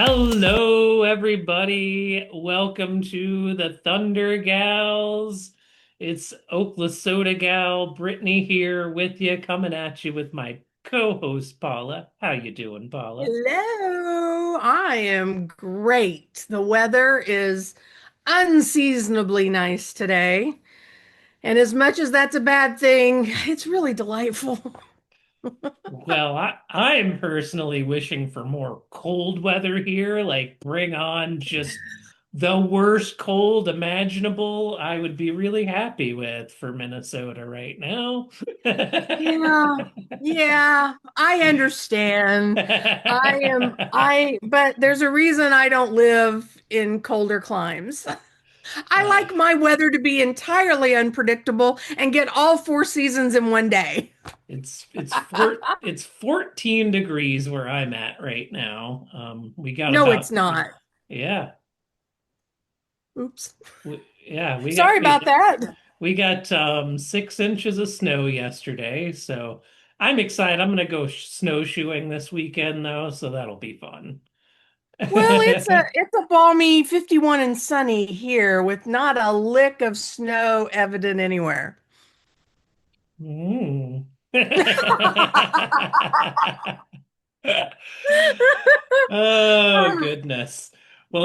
Hello, everybody. Welcome to the Thunder Gals. It's Oklahoma Gal Brittany here with you, coming at you with my co-host Paula. How you doing, Paula? Hello, I am great. The weather is unseasonably nice today. And as much as that's a bad thing, it's really delightful. Well, I'm personally wishing for more cold weather here. Like, bring on just the worst cold imaginable. I would be really happy with for Minnesota right now. Yeah, yeah, I understand. But there's a reason I don't live in colder climes. I Uh, like my weather to be entirely unpredictable and get all four seasons in one day. it's 14 degrees where I'm at right now. We got No, it's about not. yeah, Oops. yeah, we got Sorry about that. we got 6 inches of snow yesterday, so I'm excited. I'm gonna go snowshoeing this weekend though, so that'll be fun. Well, it's a balmy 51 and sunny here with not a lick of snow evident anywhere. Mm. Oh goodness. Well,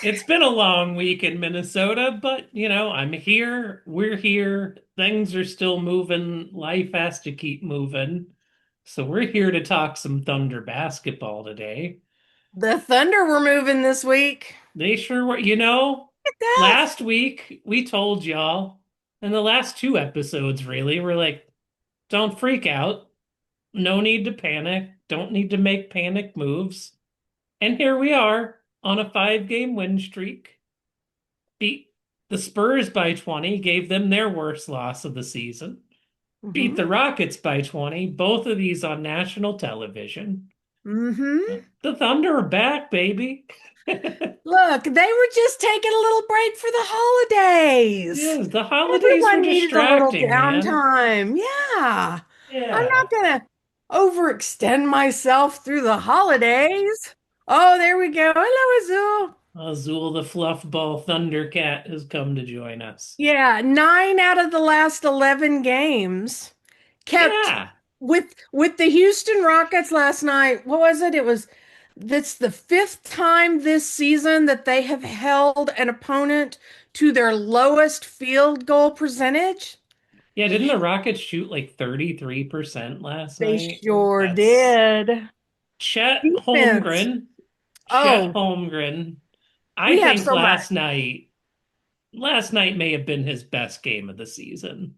it's But been a long week in Minnesota, but I'm here. We're here. Things are still moving. Life has to keep moving. So we're here to talk some Thunder basketball today. the Thunder were moving this week. They sure were. Look at that. Last week we told y'all, and the last two episodes really were like, don't freak out. No need to panic. Don't need to make panic moves. And here we are on a 5 game win streak. Beat the Spurs by 20, gave them their worst loss of the season. Beat Hmm. the Rockets by 20, both of these on national television. Hmm. The Thunder are back, baby. Look, they were just taking a little break for the holidays. Yes, the holidays were Everyone needed a little distracting, man. downtime. Yeah. I'm Yeah. not gonna overextend myself through the holidays. Oh, there we go. Hello, Azul. Azul the Fluffball Thundercat has come to join us. Yeah, 9 out of the last 11 games kept Yeah. with the Houston Rockets last night. What was it? That's the fifth time this season that they have held an opponent to their lowest field goal percentage. Yeah, didn't the Rockets shoot like 33% last They night? sure That's did. Chet Defense. Holmgren. Chet Oh, Holmgren. I we have think so much. last night may have been his best game of the season.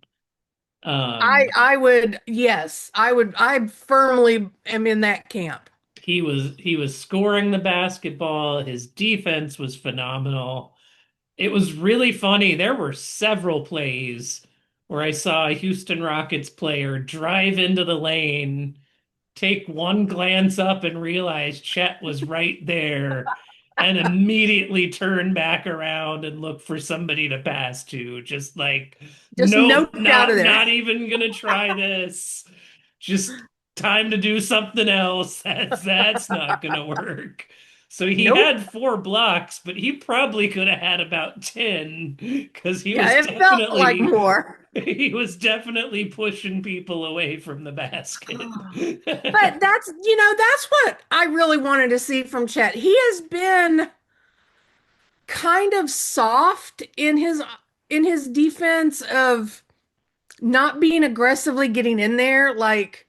I Um, I would yes, I firmly am in that camp. he was scoring the basketball. His defense was phenomenal. It was really funny. There were several plays where I saw a Houston Rockets player drive into the lane, take one glance up and realize Chet was right there, and immediately turn back around and look for somebody to pass to. Just like, Just nope, note out of there. not even gonna try this. Just time to do something else. That's not gonna work. So he Nope. had 4 blocks, but he probably could have had about 10 because Yeah, it felt like more. he was definitely pushing people away from the basket. But that's what I really wanted to see from Chet. He has been kind of soft in his defense of not being aggressively getting in there. Like,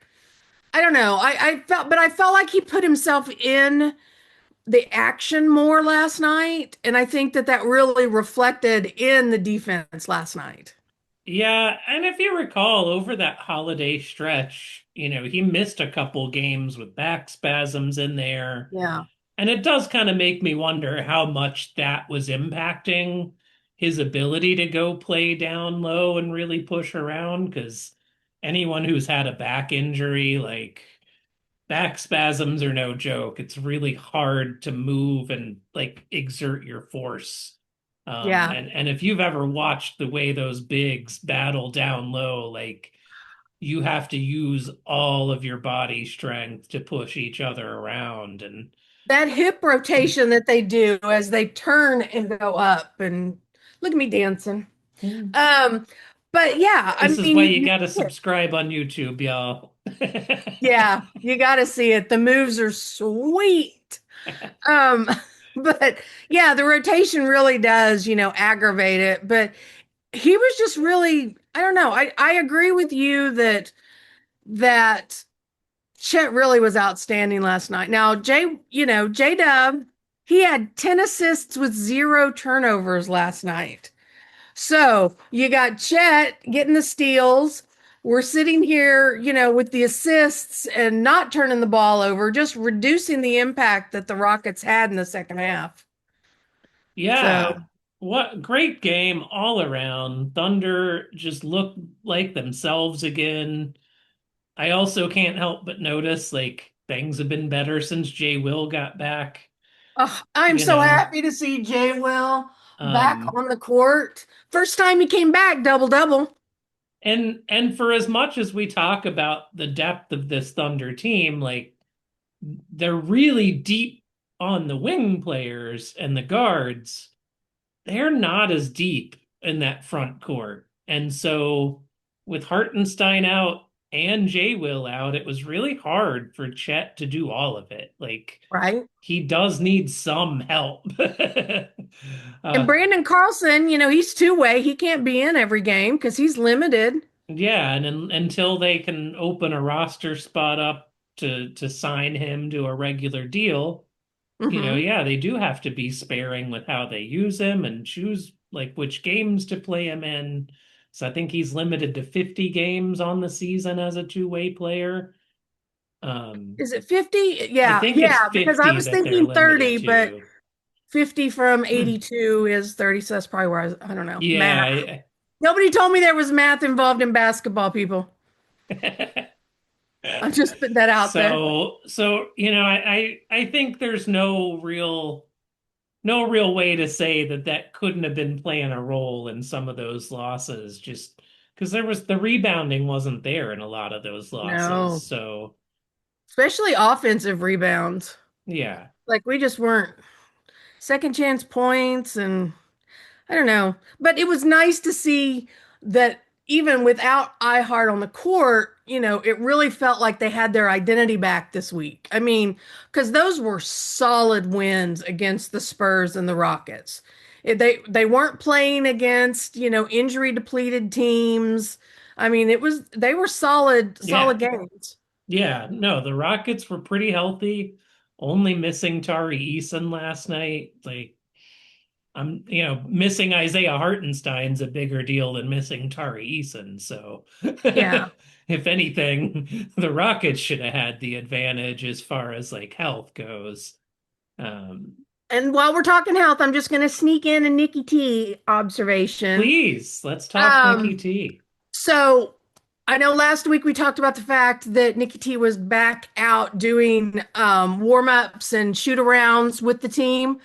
I don't know. I felt like he put himself in the action more last night, and I think that really reflected in the defense last night. Yeah, and if you recall, over that holiday stretch, he missed a couple games with back spasms in there. Yeah. And it does kind of make me wonder how much that was impacting his ability to go play down low and really push around. Because anyone who's had a back injury, like back spasms are no joke. It's really hard to move and like exert your force. Yeah. And if you've ever watched the way those bigs battle down low, like you have to use all of your body strength to push each other around. And That hip rotation that they do as they turn and go up, and look at me dancing. Um, but yeah, I This is mean, why you, you you got to see it. subscribe on YouTube, y'all. Yeah, you got to see it. The moves are sweet. Um, but yeah, the rotation really does, aggravate it. But he was just really, I don't know. I agree with you that Chet really was outstanding last night. Now, J Dub, he had 10 assists with zero turnovers last night. So you got Chet getting the steals. We're sitting here, with the assists and not turning the ball over, just reducing the impact that the Rockets had in the second half. So, Yeah. What great game all around. Thunder just looked like themselves again. I also can't help but notice like things have been better since Jay Will got back, oh, I'm you so know. happy to see Jay Will back Um on the court. First time he came back, double double. and for as much as we talk about the depth of this Thunder team, like they're really deep on the wing players and the guards. They're not as deep in that front court. And so with Hartenstein out and Jay Will out, it was really hard for Chet to do all of it. Like Right. he does need some help. And uh, Brandon Carlson, he's two-way. He can't be in every game because he's limited. yeah, and until they can open a roster spot up to sign him to a regular deal, Hmm. yeah, they do have to be sparing with how they use him and choose like which games to play him in. So I think he's limited to 50 games on the season as a two-way player. Um, Is it 50? I Yeah, think it's yeah, because I 50 was that they're thinking limited 30, but to. 50 from 82 is 30, so that's probably where I don't know. Math. Yeah. Nobody told me there was math involved in basketball, people. I'm just putting that out there. I think there's no real way to say that that couldn't have been playing a role in some of those losses, just because the rebounding wasn't there in a lot of those losses. No, So especially offensive rebounds. yeah, Like we just weren't second chance points and I don't know. But it was nice to see that even without iHeart on the court, it really felt like they had their identity back this week. I mean, because those were solid wins against the Spurs and the Rockets. They weren't playing against, injury depleted teams. I mean, they were yeah, solid games. yeah. No, the Rockets were pretty healthy. Only missing Tari Eason last night. Like missing Isaiah Hartenstein's a bigger deal than missing Tari Eason. So, Yeah. if anything, the Rockets should have had the advantage as far as like health goes. Um, And while we're talking health, I'm just going to sneak in a Niky T observation. Please, let's talk Niky Um, T. So I know last week we talked about the fact that Niky T was back out doing warm-ups and shoot-arounds with the team.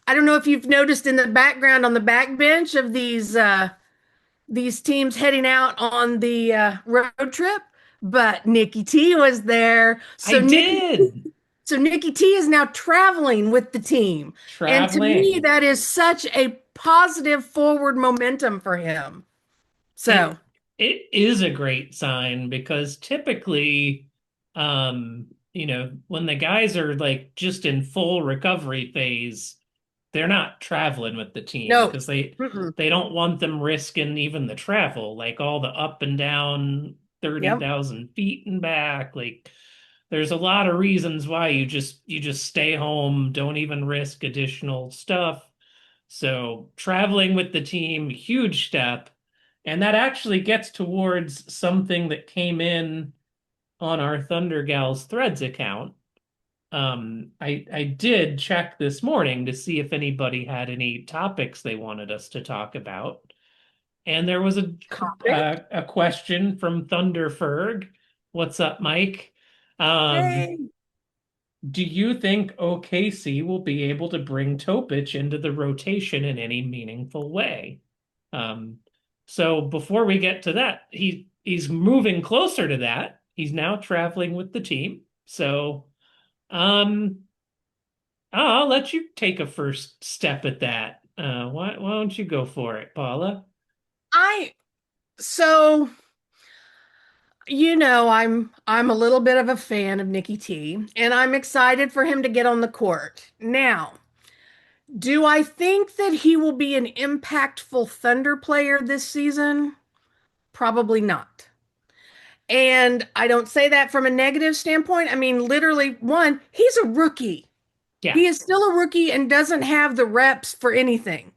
I don't know if you've noticed in the background on the back bench of these teams heading out on the road trip, but Niky T was there. I So did Niky T is now traveling with the team. And to me, traveling. that is such a positive forward momentum for him. So, It it is a great sign because typically, when the guys are like just in full recovery phase, they're not traveling with the team no. because they Mm-mm. they don't want them risking even the travel, like all the up and down Yep. 30,000 feet and back. Like there's a lot of reasons why you just stay home, don't even risk additional stuff. So traveling with the team, huge step. And that actually gets towards something that came in on our Thunder Gals Threads account. I did check this morning to see if anybody had any topics they wanted us to talk about. And there was Topic. a question from Thunder Ferg. What's up, Mike? Um, Hey. do you think OKC will be able to bring Topic into the rotation in any meaningful way? Um, so before we get to that, he's moving closer to that. He's now traveling with the team. So, um, Oh, I'll let you take a first step at that. Why don't you go for it, Paula? I so I'm a little bit of a fan of Nicky T, and I'm excited for him to get on the court. Now, do I think that he will be an impactful Thunder player this season? Probably not. And I don't say that from a negative standpoint. I mean, literally, one, he's a rookie. Yeah, He is still a rookie and doesn't have the reps for anything.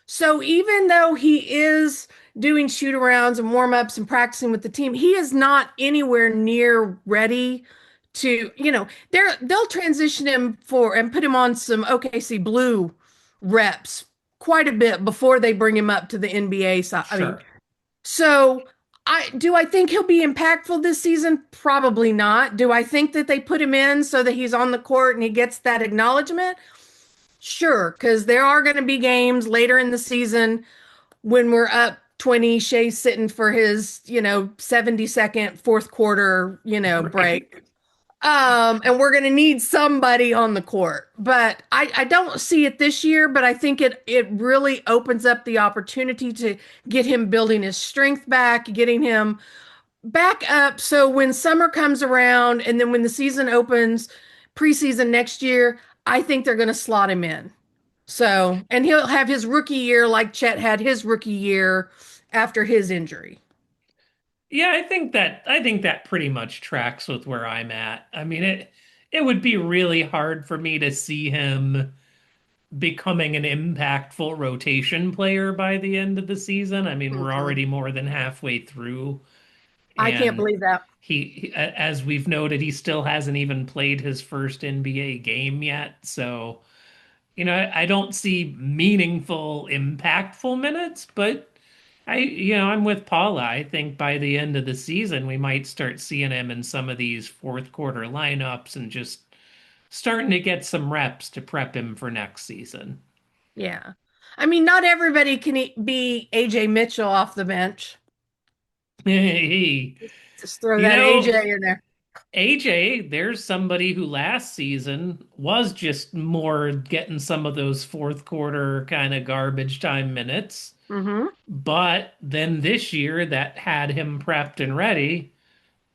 So even though he is doing shoot arounds and warm ups and practicing with the team, he is not anywhere near ready to, they'll transition him for and put him on some OKC Blue reps quite a bit before they bring him up to the NBA side. I mean, sure. so I think he'll be impactful this season? Probably not. Do I think that they put him in so that he's on the court and he gets that acknowledgement? Sure, because there are going to be games later in the season when we're up 20, Shay's sitting for his, 70-second fourth quarter, Right. break. And we're going to need somebody on the court. But I don't see it this year, but I think it really opens up the opportunity to get him building his strength back, getting him back up. So when summer comes around and then when the season opens, preseason next year, I think they're going to slot him in. So, and he'll have his rookie year like Chet had his rookie year after his injury. Yeah, I think that pretty much tracks with where I'm at. I mean, it would be really hard for me to see him becoming an impactful rotation player by the end of the season. I mean, we're Mhm. already more than halfway through, I can't and believe that. as we've noted, he still hasn't even played his first NBA game yet. So, I don't see meaningful, impactful minutes, but I'm with Paula. I think by the end of the season, we might start seeing him in some of these fourth quarter lineups and just starting to get some reps to prep him for next season. Yeah. I mean, not everybody can be AJ Mitchell off the bench. Hey, Just throw you that know, AJ in there. AJ, there's somebody who last season was just more getting some of those fourth quarter kind of garbage time minutes. Hmm. But then this year that had him prepped and ready.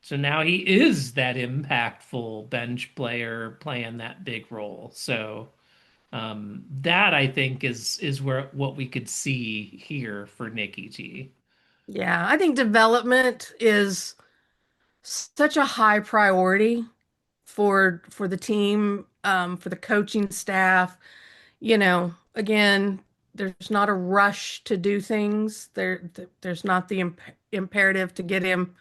So now he is that impactful bench player playing that big role. So that I think is where what we could see here for Niky T. Yeah, I think development is such a high priority for the team, for the coaching staff. Again, there's not a rush to do things. There's not the imperative to get him.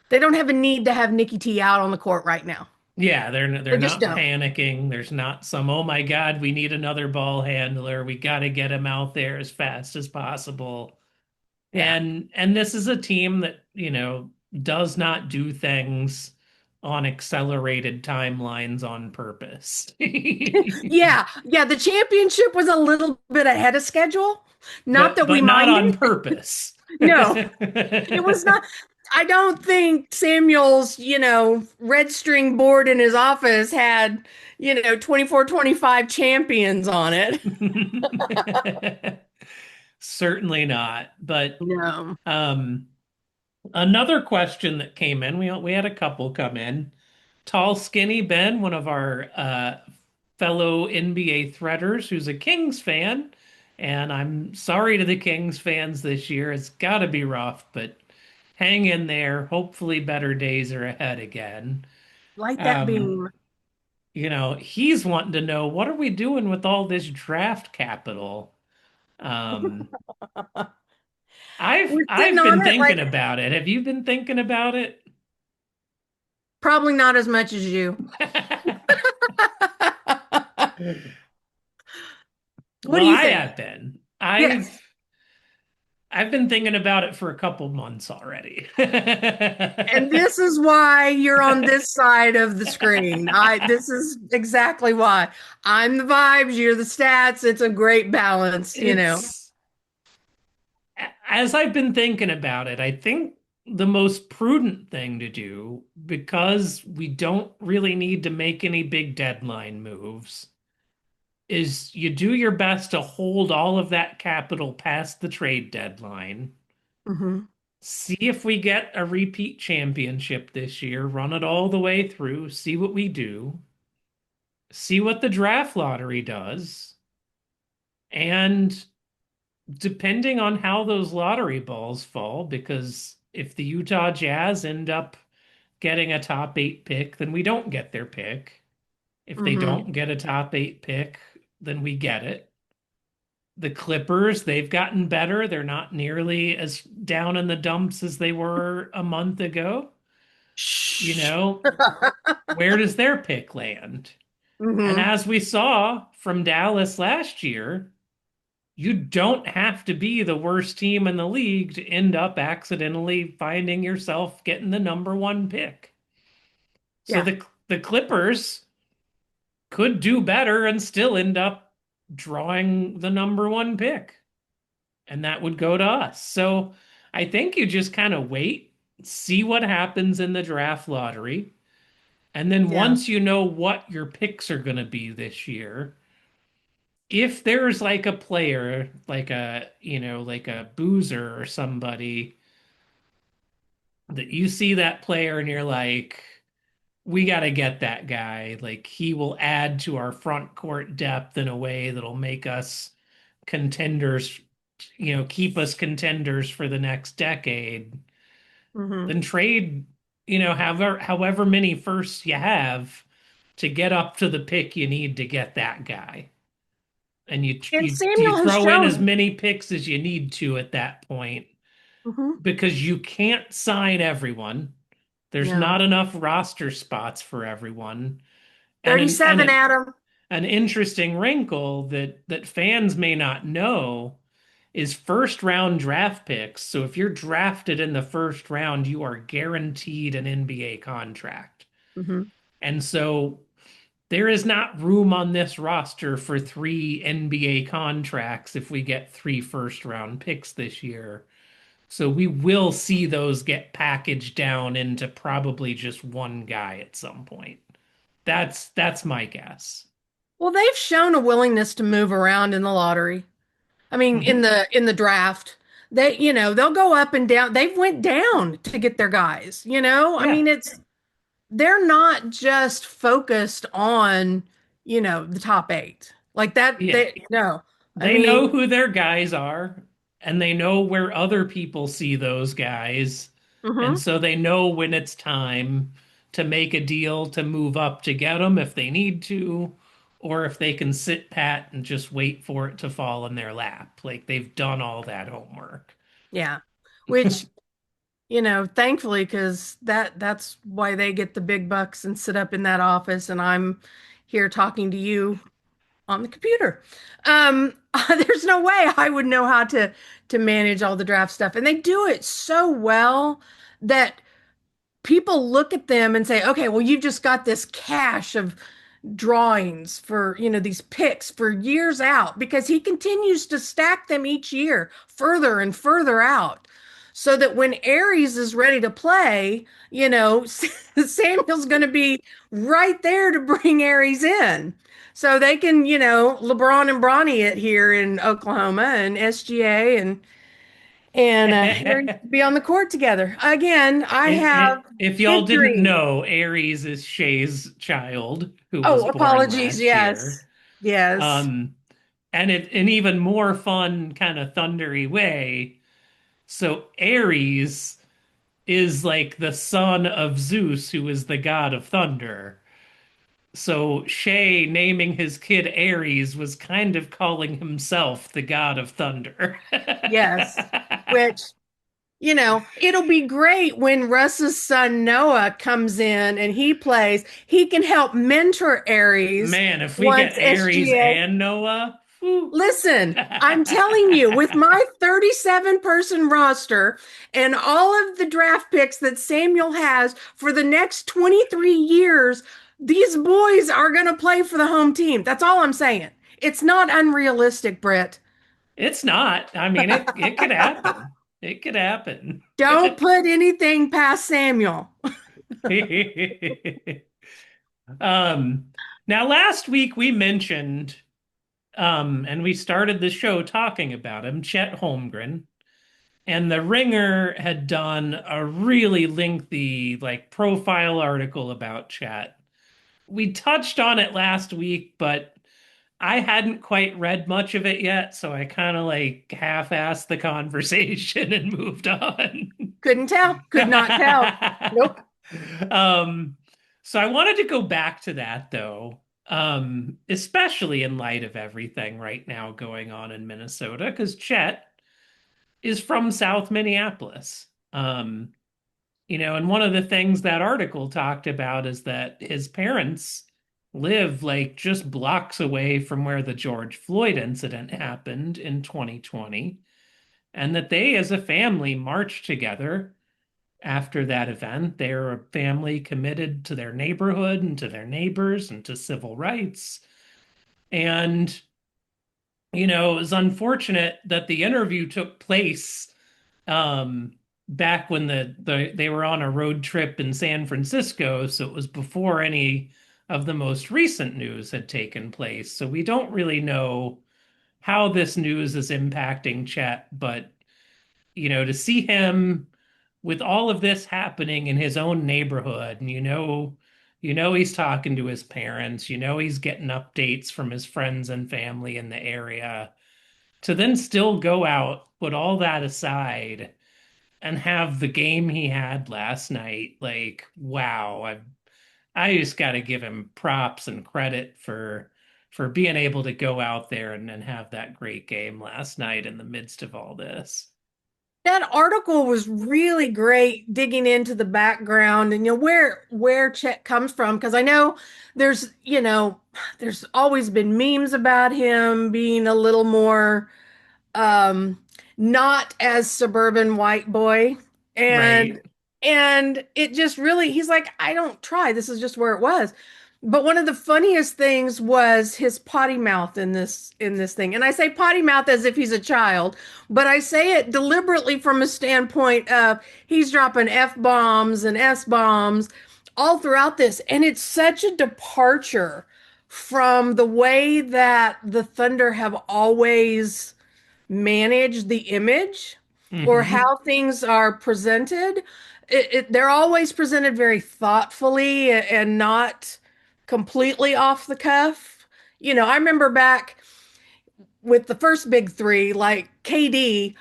They don't have a need to have Nicky T out on the court right now. Yeah, they're They just not don't. panicking. There's not some, oh my God, we need another ball handler. We got to get him out there as fast as possible. Yeah. And this is a team that, does not do things on accelerated timelines on purpose. Yeah. Yeah. The championship was a little bit ahead of schedule. Not that we But not minded. on purpose. No, it was not. I don't think Samuel's, red string board in his office had, 24-25 champions on it. Certainly not. But No. um, another question that came in, we had a couple come in. Tall, skinny Ben, one of our fellow NBA threaders, who's a Kings fan, and I'm sorry to the Kings fans this year. It's got to be rough, but hang in there. Hopefully, better days are ahead again. Light that Um, beam. he's wanting to know what are we doing with all this draft capital? Um, I've We're sitting I've on been it like thinking about it. Have you been thinking about it? probably not as much as you. What do Well, you I think? have been. Yes. I've been thinking about it for a couple months already. And this is why you're on this side of the screen. This is exactly why. I'm the vibes, you're the stats. It's a great balance. It's as I've been thinking about it, I think the most prudent thing to do, because we don't really need to make any big deadline moves, is you do your best to hold all of that capital past the trade deadline. Hmm. See if we get a repeat championship this year, run it all the way through, see what we do, see what the draft lottery does, and depending on how those lottery balls fall, because if the Utah Jazz end up getting a top eight pick, then we don't get their pick. If they Hmm. don't get a top eight pick, then we get it. The Clippers, they've gotten better. They're not nearly as down in the dumps as they were a month ago. You Shh. know, where does their pick land? And Hmm. as we saw from Dallas last year, you don't have to be the worst team in the league to end up accidentally finding yourself getting the number one pick. So Yeah. the Clippers could do better and still end up drawing the number one pick, and that would go to us. So I think you just kind of wait, see what happens in the draft lottery, and then Yeah. once you know what your picks are going to be this year, if there's like a player, like a, like a Boozer or somebody that you see that player and you're like, we got to get that guy. Like he will add to our front court depth in a way that'll make us contenders, keep us contenders for the next decade. Hmm. Then trade, however many firsts you have to get up to the pick you need to get that guy. And And you Samuel has throw in as shown. many picks as you need to at that point Hmm. because you can't sign everyone. There's Yeah. not enough roster spots for everyone. And 37, Adam. an interesting wrinkle that fans may not know is first round draft picks. So if you're drafted in the first round, you are guaranteed an NBA contract. Hmm. And so there is not room on this roster for three NBA contracts if we get three first round picks this year. So we will see those get packaged down into probably just one guy at some point. That's my guess. Well, they've shown a willingness to move around in the lottery. I mean, in Mhm. the draft, they'll go up and down. They've went down to get their guys, you know? I Yeah. mean, they're not just focused on, the top eight. Like that, Yeah. they no. I They know mean, who their guys are, and they know where other people see those guys. And mhm, so they know when it's time to make a deal to move up to get them if they need to, or if they can sit pat and just wait for it to fall in their lap. Like they've done all that homework. yeah. Which, thankfully, because that's why they get the big bucks and sit up in that office, and I'm here talking to you on the computer. There's no way I would know how to manage all the draft stuff, and they do it so well that people look at them and say, okay, well, you've just got this cache of drawings for, these picks for years out because he continues to stack them each year further and further out. So that when Aries is ready to play, Samuel's going to be right there to bring Aries in. So they can, LeBron and Bronny it here in Oklahoma and SGA and Aries be on the court together. Again, I have If y'all big didn't dreams. know, Aries is Shay's child who was Oh, born apologies. last year. Yes. Yes. Um, and an even more fun kind of thundery way. So Ares is like the son of Zeus, who is the god of thunder. So Shay naming his kid Ares was kind of calling himself the god of thunder. Yes. Which, it'll be great when Russ's son Noah comes in and he plays. He can help mentor Aries Man, if we once get Ares SGA. and Noah, whew. Listen, I'm telling you, with my 37 person roster and all of the draft picks that Samuel has for the next 23 years, these boys are going to play for the home team. That's all I'm saying. It's not unrealistic, Brett. It's not. I mean, it could happen. It could happen. Don't put anything past Samuel. Um, now last week we mentioned And we started the show talking about him, Chet Holmgren. And the Ringer had done a really lengthy, like, profile article about Chet. We touched on it last week, but I hadn't quite read much of it yet, so I kind of like half-assed the conversation and moved on. Couldn't tell, could not tell. Nope. Um, so I wanted to go back to that though, especially in light of everything right now going on in Minnesota, because Chet is from South Minneapolis. And one of the things that article talked about is that his parents live like just blocks away from where the George Floyd incident happened in 2020, and that they as a family marched together after that event. They're a family committed to their neighborhood and to their neighbors and to civil rights. And, it was unfortunate that the interview took place um, back when they were on a road trip in San Francisco. So it was before any of the most recent news had taken place. So we don't really know how this news is impacting Chet, but to see him with all of this happening in his own neighborhood, and he's talking to his parents, he's getting updates from his friends and family in the area, to then still go out, put all that aside, and have the game he had last night. Like, wow, I just got to give him props and credit for being able to go out there and have that great game last night in the midst of all this. That article was really great digging into the background and where Chet comes from, because I know there's always been memes about him being a little more um not as suburban white boy, and Right. it just really, he's like, I don't try, this is just where it was. But one of the funniest things was his potty mouth in this thing. And I say potty mouth as if he's a child, but I say it deliberately from a standpoint of he's dropping F bombs and S bombs all throughout this. And it's such a departure from the way that the Thunder have always manage the image or Hmm. how things are presented. They're always presented very thoughtfully and not completely off the cuff. I remember back with the first big three, like KD,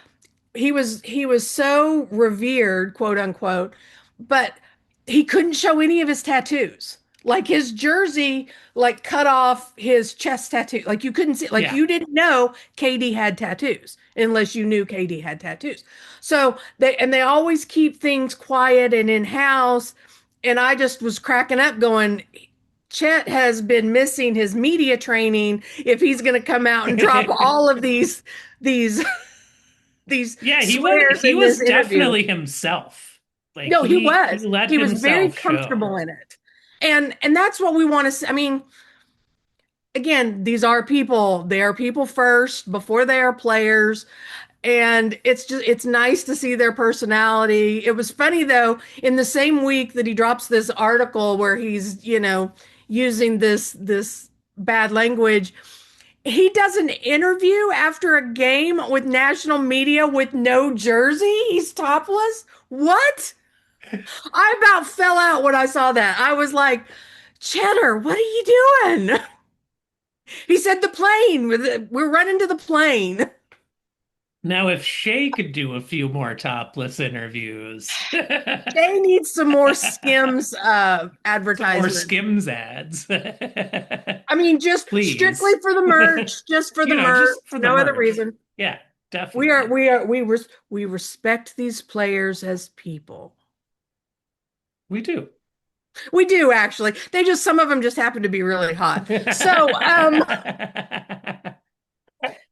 he was so revered, quote unquote, but he couldn't show any of his tattoos. Like his jersey, like cut off his chest tattoo. Like you couldn't see, like Yeah. you didn't know KD had tattoos unless you knew KD had tattoos. So they always keep things quiet and in house. And I just was cracking up going, Chet has been missing his media training if he's going to come out and drop all of these these Yeah, he was swears he in this was interview. definitely himself. Like No, he he was. let He was very himself comfortable show. in it. And that's what we want to see. I mean, again, these are people. They are people first before they are players. And it's nice to see their personality. It was funny though, in the same week that he drops this article where he's, using this bad language, he does an interview after a game with national media with no jersey. He's topless. What? I about fell out when I saw that. I was like, Cheddar, what are you doing? He said the plane. We're running to the plane. Now, if Shay could do a few more topless interviews, They need some more Skims some more advertisement. Skims ads, I mean, just strictly please. for the merch, just for the merch, Just for the no other merch. reason. Yeah, We are definitely. we are we respect these players as people. We do. We do actually. They just, some of them just happen to be really hot. So,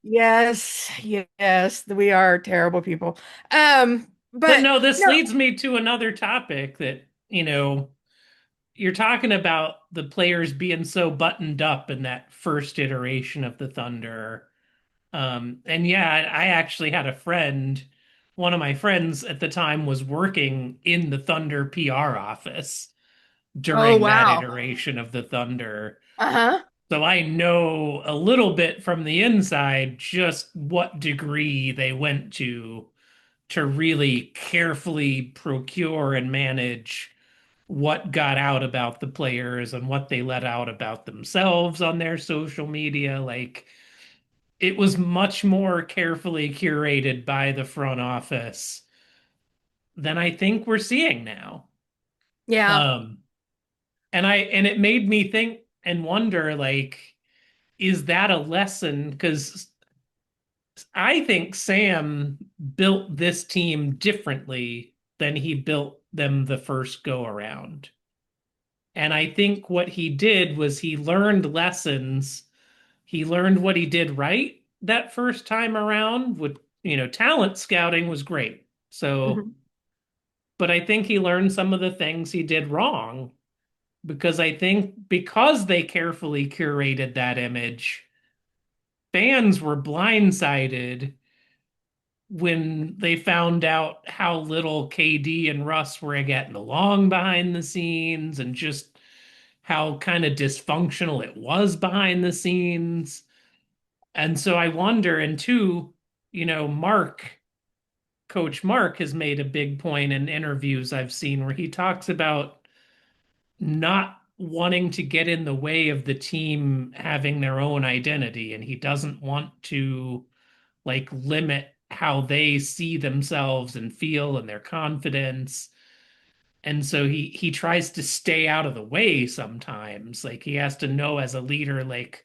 yes, yes, we are terrible people. But But no, this no, leads me to another topic that, you're talking about the players being so buttoned up in that first iteration of the Thunder. And yeah, I actually had a friend, one of my friends at the time was working in the Thunder PR office oh during that wow. iteration of the Thunder. Uh-huh. So I know a little bit from the inside just what degree they went to really carefully procure and manage what got out about the players and what they let out about themselves on their social media. Like it was much more carefully curated by the front office than I think we're seeing now. Yeah. Um, and it made me think and wonder, like, is that a lesson? Because I think Sam built this team differently than he built them the first go around. And I think what he did was he learned lessons. He learned what he did right that first time around with, talent scouting was great. So, Mhm. but I think he learned some of the things he did wrong because I think because they carefully curated that image, fans were blindsided when they found out how little KD and Russ were getting along behind the scenes and just how kind of dysfunctional it was behind the scenes. And so I wonder, and two, Coach Mark has made a big point in interviews I've seen where he talks about not wanting to get in the way of the team having their own identity. And he doesn't want to like limit how they see themselves and feel and their confidence. And so he tries to stay out of the way sometimes. Like he has to know as a leader, like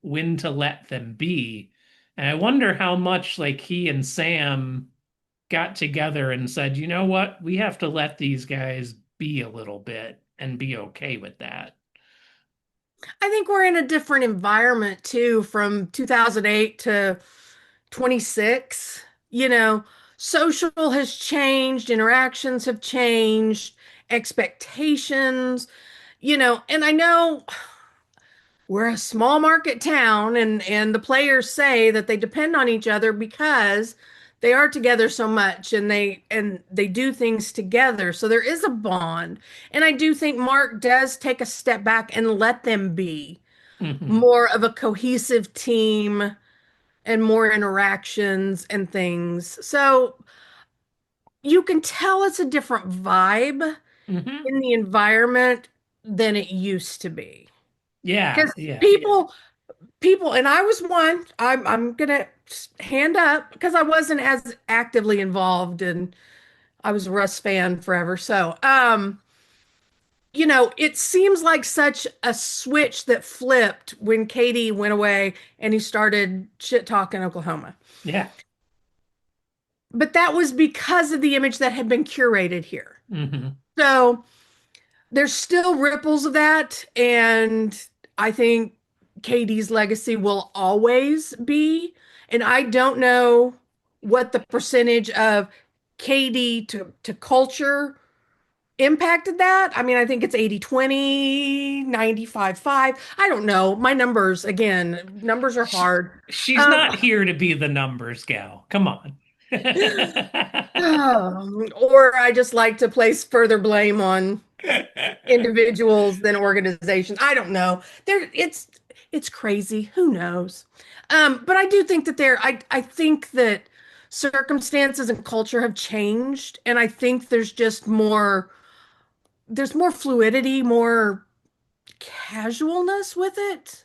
when to let them be. And I wonder how much like he and Sam got together and said, you know what, we have to let these guys be a little bit and be okay with that. I think we're in a different environment too from 2008 to 26. You know, social has changed, interactions have changed, expectations, and I know we're a small market town and the players say that they depend on each other because they are together so much and they do things together. So there is a bond. And I do think Mark does take a step back and let them be Hmm. more of a cohesive team and more interactions and things. So you can tell it's a different vibe Hmm. in the environment than it used to be. Yeah, Because yeah, people, and I was one, I'm gonna hand up because I wasn't as actively involved and I was a Russ fan forever. So, it seems like such a switch that flipped when Katie went away and he started shit talking Oklahoma. yeah. But that was because of the image that had been curated here. Hmm. So there's still ripples of that. And I think Katie's legacy will always be. And I don't know what the percentage of Katie to culture impacted that. I mean, I think it's 80-20, 95-5. I don't know. My numbers, again, numbers are She, hard. she's Um, not here to be the numbers gal. Come on. or I just like to place further blame on individuals than organizations. I don't know. It's crazy. Who knows? But I do think that I think that circumstances and culture have changed, and I think there's more fluidity, more casualness with it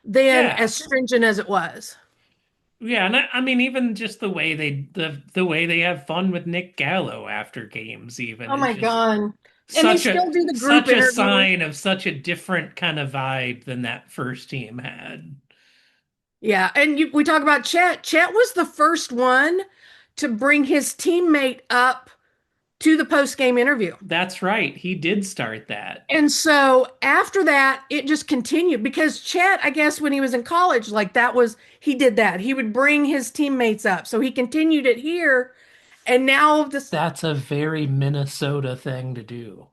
than Yeah. as stringent as it was. Yeah, and I mean even just the way they have fun with Nick Gallo after games even Oh is my just God. And they such a still do the group such a interview. sign of such a different kind of vibe than that first team had. Yeah, and we talk about Chet. Chet was the first one to bring his teammate up to the post-game interview. That's right. He did start that. And so after that, it just continued because Chet, I guess, when he was in college, like he did that. He would bring his teammates up. So he continued it here. And now this That's a very Minnesota thing to do.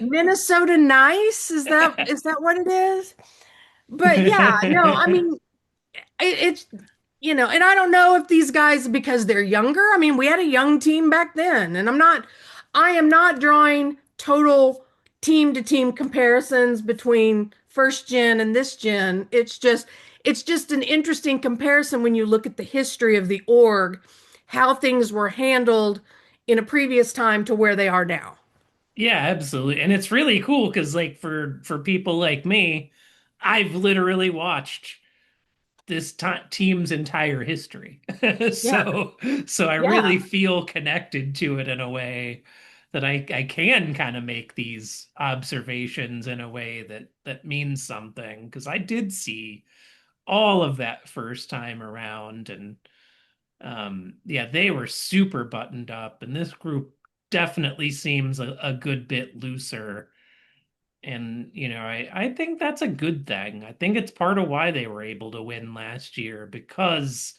Minnesota nice, is that what it is? But yeah, no, I mean, it's and I don't know if these guys because they're younger. I mean, we had a young team back then, and I am not drawing total team to team comparisons between first gen and this gen. It's just an interesting comparison when you look at the history of the org, how things were handled in a previous time to where they are now. Yeah, absolutely. And it's really cool because like for people like me, I've literally watched this team's entire history. Yeah. So I really Yeah. feel connected to it in a way that I can kind of make these observations in a way that means something because I did see all of that first time around and yeah, they were super buttoned up and this group definitely seems a good bit looser and, I think that's a good thing. I think it's part of why they were able to win last year because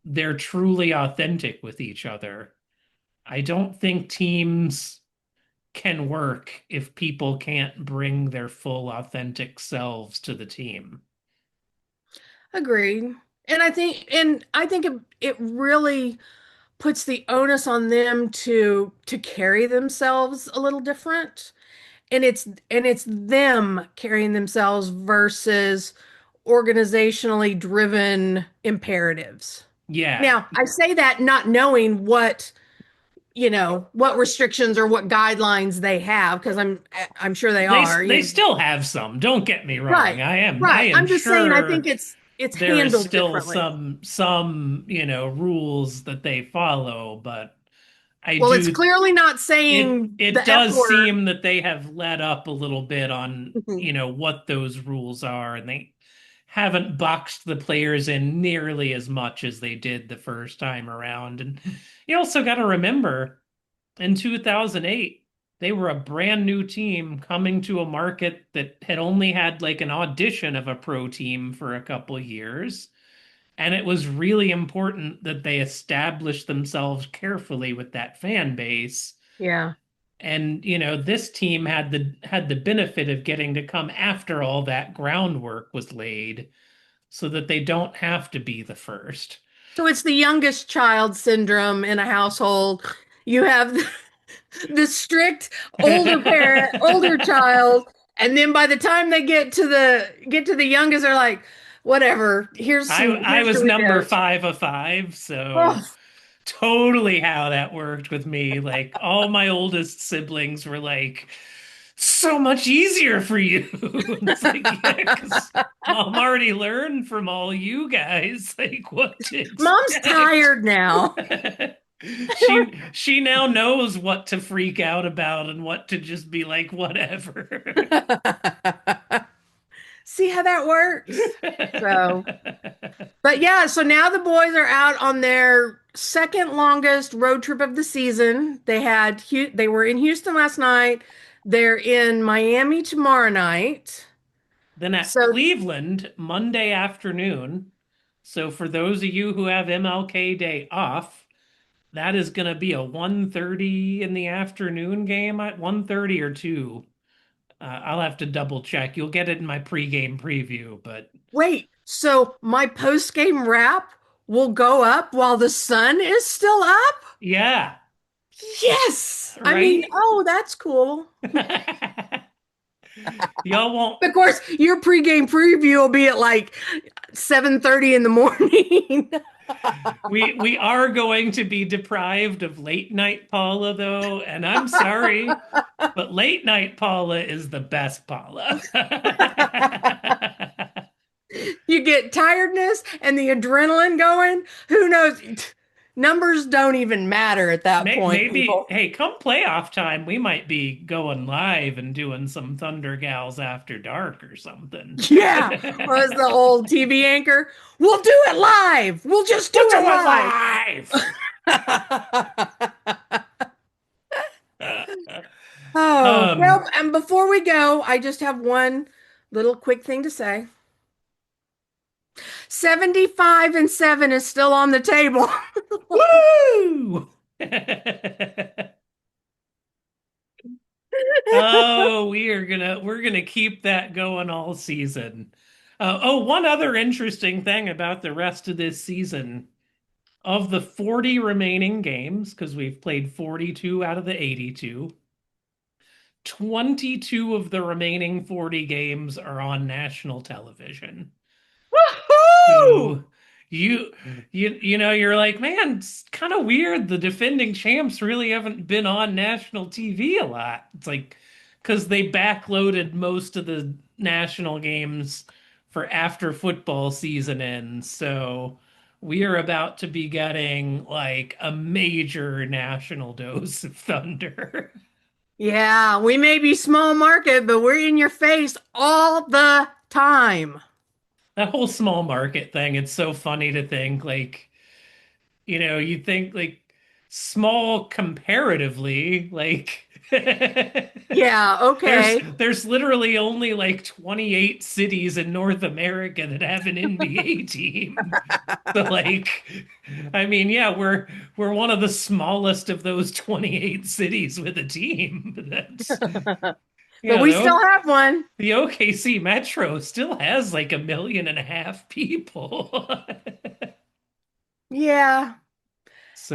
they're truly authentic with each other. I don't think teams can work if people can't bring their full authentic selves to the team. Agreed. And I think it really puts the onus on them to carry themselves a little different. And it's them carrying themselves versus organizationally driven imperatives. Yeah. Now, I say that not knowing what restrictions or what guidelines they have, because I'm sure they They are, they still have some. Don't get me wrong. Right. I Right. am I'm just saying I think sure it's there is handled still differently. some rules that they follow, but I Well, it's do clearly not it saying it the F does word. seem that they have let up a little bit on, Mhm. what those rules are, and they haven't boxed the players in nearly as much as they did the first time around. And you also got to remember in 2008, they were a brand new team coming to a market that had only had like an audition of a pro team for a couple years. And it was really important that they established themselves carefully with that fan base. Yeah. And this team had the benefit of getting to come after all that groundwork was laid so that they don't have to be the first. So it's the youngest child syndrome in a household. You have the strict older parent, older child, and then by the time they get to the youngest, they're like, whatever. Here's some I here's was number Doritos. five of five, so Oh, totally how that worked with me. Like all my oldest siblings were like, so much easier for you. It's like, yeah, because mom already learned from all you guys, like what to Mom's expect. tired now. She now knows what to freak out about and what to just be like, whatever. See how that works? So, but yeah, so now the boys are out on their second longest road trip of the season. They were in Houston last night. They're in Miami tomorrow night. Then at So Cleveland, Monday afternoon. So for those of you who have MLK Day off, that is going to be a 1:30 in the afternoon game at 1:30 or 2. I'll have to double check. You'll get it in my pregame preview, but wait, so my post-game wrap will go up while the sun is still up? yeah, Yes. I mean, right? oh, that's cool. Y'all won't Of course, your pregame preview will be at like 7:30 in the morning. we are going to be deprived of late night Paula though, and I'm sorry, but late night Paula is the best Paula. You get tiredness and the adrenaline going. Who knows? Numbers don't even matter at that point, Maybe, people. hey, come playoff time, we might be going live and doing some Thunder Gals after dark or something. Yeah, was the old TV anchor. We'll do it live. We'll just do We'll do it it live. live. Oh, um, well, and before we go, I just have one little quick thing to say. 75-7 is still on the table. Woo! Oh, we're gonna keep that going all season. Oh, one other interesting thing about the rest of this season, of the 40 remaining games, because we've played 42 out of the 82, 22 of the remaining 40 games are on national television. Woohoo! So you're like, man, it's kind of weird. The defending champs really haven't been on national TV a lot. It's like because they backloaded most of the national games for after football season ends. So we are about to be getting like a major national dose of thunder. Yeah, we may be small market, but we're in your face all the time. That whole small market thing, it's so funny to think like you think like small comparatively, like Yeah, there's okay. there's literally only like 28 cities in North America that have an NBA team. So like I mean, yeah, we're one of the smallest of those 28 cities with a team. That's But we still have one. the OKC Metro still has like 1.5 million people. Yeah.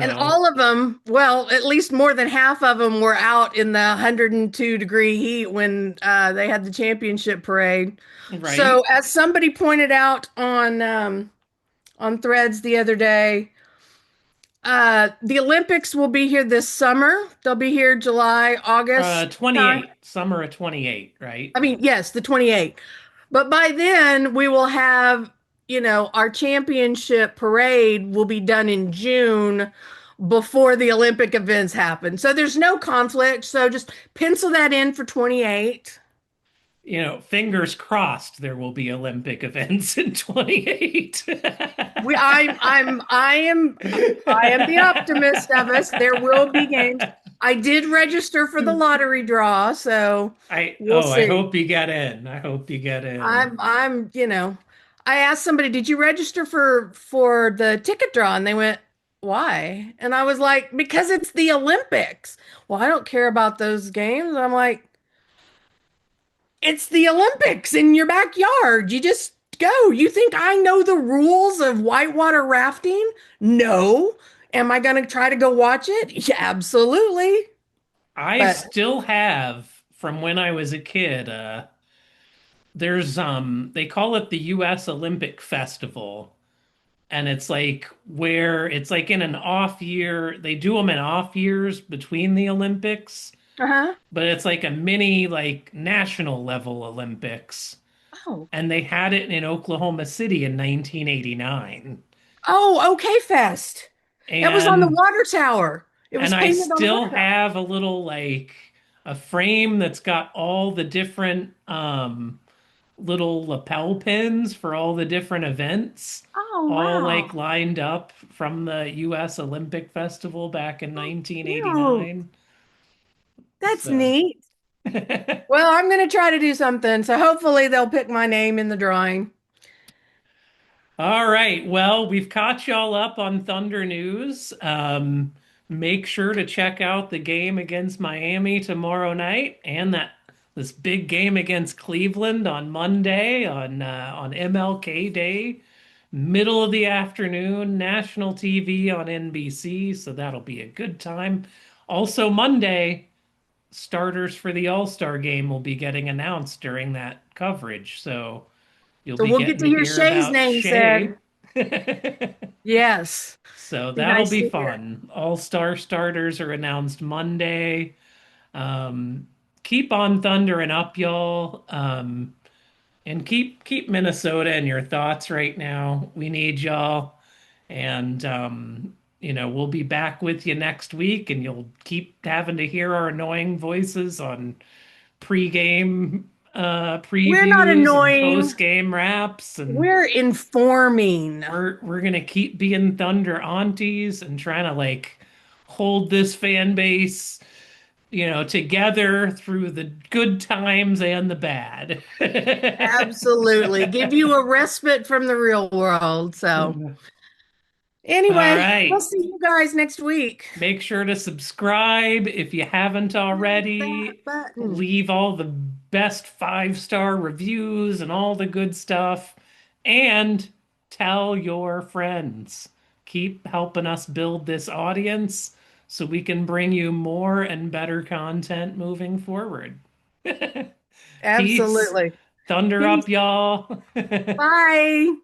And So, all of them, well, at least more than half of them were out in the 102-degree heat when they had the championship parade. So, right. as somebody pointed out on Threads the other day, the Olympics will be here this summer. They'll be here July, August time. 28, summer of 28, right? I mean, yes, the 28th. But by then, we will have, our championship parade will be done in June before the Olympic events happen. So there's no conflict. So just pencil that in for 28. Fingers crossed there will be Olympic events in 28. We, I am the optimist of us. There will be games. I did register for the lottery draw, so we'll I see. hope you get in. I hope you get in. I asked somebody, did you register for the ticket draw? And they went, why? And I was like, because it's the Olympics. Well, I don't care about those games. And I'm like, it's the Olympics in your backyard. You just go. You think I know the rules of whitewater rafting? No. Am I going to try to go watch it? Yeah, absolutely. I But still have from when I was a kid, there's they call it the US Olympic Festival. And it's like where it's like in an off year, they do them in off years between the Olympics, uh-huh. but it's like a mini like national level Olympics. Oh. And they had it in Oklahoma City in 1989. Oh, okay, Fest. That was on the And water tower. It was I painted on the still water tower. have a little like a frame that's got all the different little lapel pins for all the different events, Oh, all like wow. lined up from the US Olympic Festival back in Oh, cute. 1989. That's So neat. Well, I'm going to try to do something. So hopefully they'll pick my name in the drawing. all right. Well, we've caught y'all up on Thunder News. Make sure to check out the game against Miami tomorrow night and that this big game against Cleveland on Monday on MLK Day, middle of the afternoon, national TV on NBC. So that'll be a good time. Also, Monday, starters for the All-Star game will be getting announced during that coverage. So you'll So be we'll get getting to to hear hear Shay's about name said. Shea. Yes. So Be that'll nice be to hear. fun. All-star starters are announced Monday. Um, keep on thundering up, y'all. And keep Minnesota in your thoughts right now. We need y'all. And we'll be back with you next week, and you'll keep having to hear our annoying voices on pregame We're not previews and annoying. post-game wraps and We're informing. we're gonna keep being Thunder aunties and trying to like hold this fan base, together through the good times and the bad. Absolutely. Give you a respite from the real world. So, All anyway, we'll right. see you guys next week. Make sure to subscribe if you haven't Hit that already. button. Leave all the best 5-star reviews and all the good stuff. And tell your friends. Keep helping us build this audience so we can bring you more and better content moving forward. Peace. Absolutely. Thunder up, Peace. y'all. Bye.